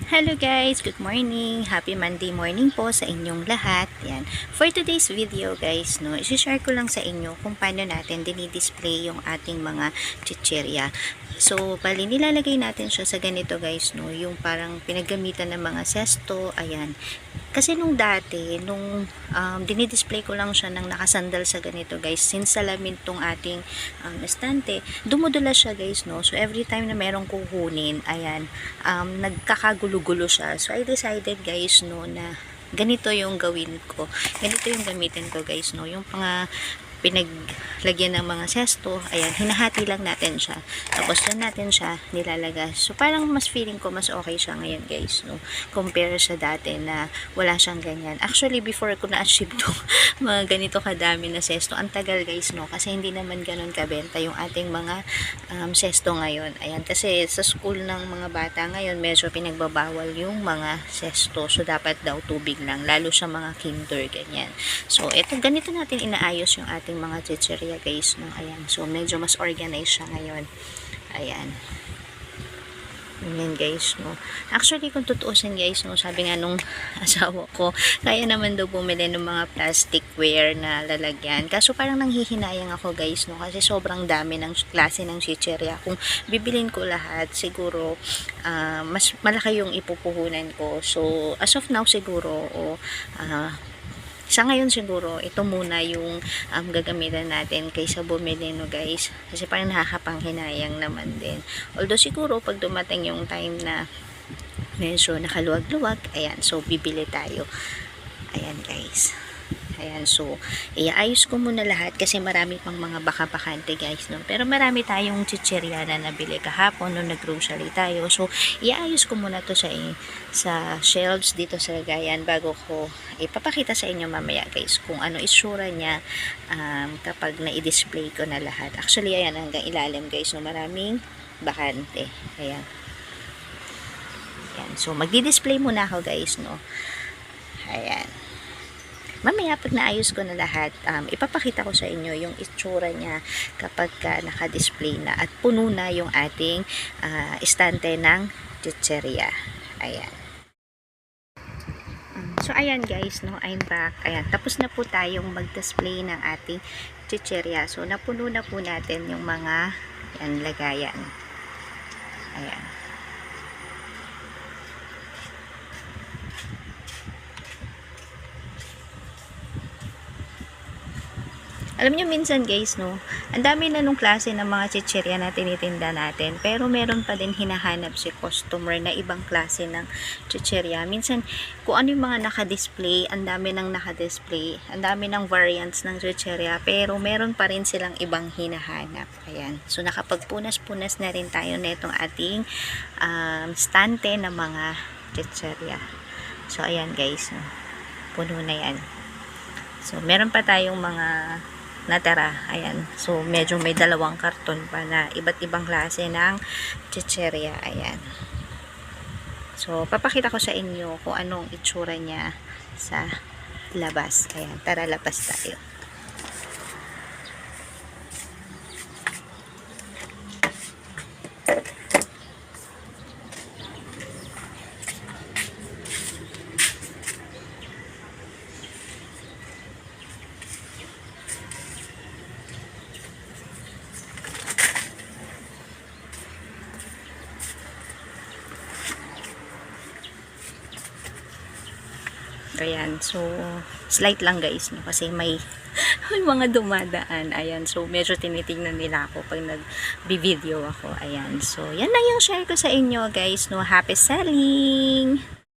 Hello guys, good morning. Happy Monday morning po sa inyong lahat. Yan. For today's video guys, no, i-share ko lang sa inyo kung paano natin dinidisplay yung ating mga chichirya. So, bali nilalagay natin siya sa ganito guys, no, yung parang pinaggamitan ng mga sesto, ayan. Kasi nung dati, nung dinidisplay ko lang siya ng nakasandal sa ganito guys, since salamin tong ating estante, dumudula siya guys, no. So, every time na merong kukunin, ayan, nagkakagulo-gulo siya. So, I decided guys, no, na ganito yung gawin ko. Ganito yung gamitin ko guys, no. Yung pinaglagyan ng mga sesto, ayan, hinahati lang natin siya. Tapos dyan natin siya nilalagay. So, parang mas feeling ko mas okay siya ngayon guys, no. Compare sa dati na wala siyang ganyan. Actually, before ko na-achieve to, mga ganito kadami na sesto, ang tagal guys, no. Kasi hindi naman ganun kabenta yung ating mga sesto ngayon. Ayan, kasi sa school ng mga bata ngayon, medyo pinagbabawal yung mga sesto. So, dapat daw tubig lang, lalo sa mga kinder, ganyan. So, ito, ganito natin inaayos yung ating mga chichirya guys, no. Ayan, so medyo mas organized siya ngayon. Ayan. Ayan guys, no. Actually, kung tutuusin guys, no, sabi nga nung asawa ko, kaya naman daw bumili ng mga plasticware na lalagyan. Kaso parang nanghihinayang ako guys, no, kasi sobrang dami ng klase ng chichirya. Kung bibilin ko lahat, siguro mas malaki yung ipupuhunan ko. So, as of now siguro, sa ngayon siguro, ito muna yung gagamitan natin kaysa bumili, no guys. Kasi parang nakakapanghinayang naman din. Although siguro, pag dumating yung time na medyo nakaluwag-luwag, ayan, so bibili tayo. Ayan guys. Ayan, so, iaayos ko muna lahat kasi marami pang mga baka-bakante guys, no? Pero marami tayong chichirya na nabili kahapon nung nag-grocery tayo. So, iaayos ko muna to sa shelves dito sa lagayan bago ko ipapakita sa inyo mamaya guys kung ano itsura niya kapag na-display ko na lahat. Actually, ayan, hanggang ilalim guys, no? Maraming bakante. Ayan. Ayan. So, magdi-display muna ako guys, no? Ayan. Mamaya pag naayos ko na lahat, ipapakita ko sa inyo yung itsura niya kapag naka-display na at puno na yung ating estante ng chichirya. Ayan. So, ayan guys, no, I'm back. Ayan, tapos na po tayong mag-display ng ating chichirya. So, napuno na po natin yung mga lagayan. Ayan. Alam nyo minsan guys, no, ang dami na nung klase ng mga chichirya na tinitinda natin, pero meron pa din hinahanap si customer na ibang klase ng chichirya. Minsan, kung ano yung mga naka-display, ang dami ng naka-display, ang dami ng variants ng chichirya, pero meron pa rin silang ibang hinahanap. Ayan. So, nakapagpunas-punas na rin tayo na itong ating stante ng mga chichirya. So, ayan guys, no, puno na yan. So, meron pa tayong mga natara. Ayan. So, medyo may dalawang karton pa na iba't ibang klase ng chichirya. Ayan. So, papakita ko sa inyo kung anong itsura niya sa labas. Ayan. Tara, labas tayo. Ayan, so slight lang guys, no, kasi may mga dumadaan. Ayan, so medyo tinitingnan nila ako pag nag-video ako. Ayan, so yan lang yung share ko sa inyo guys, no. Happy selling!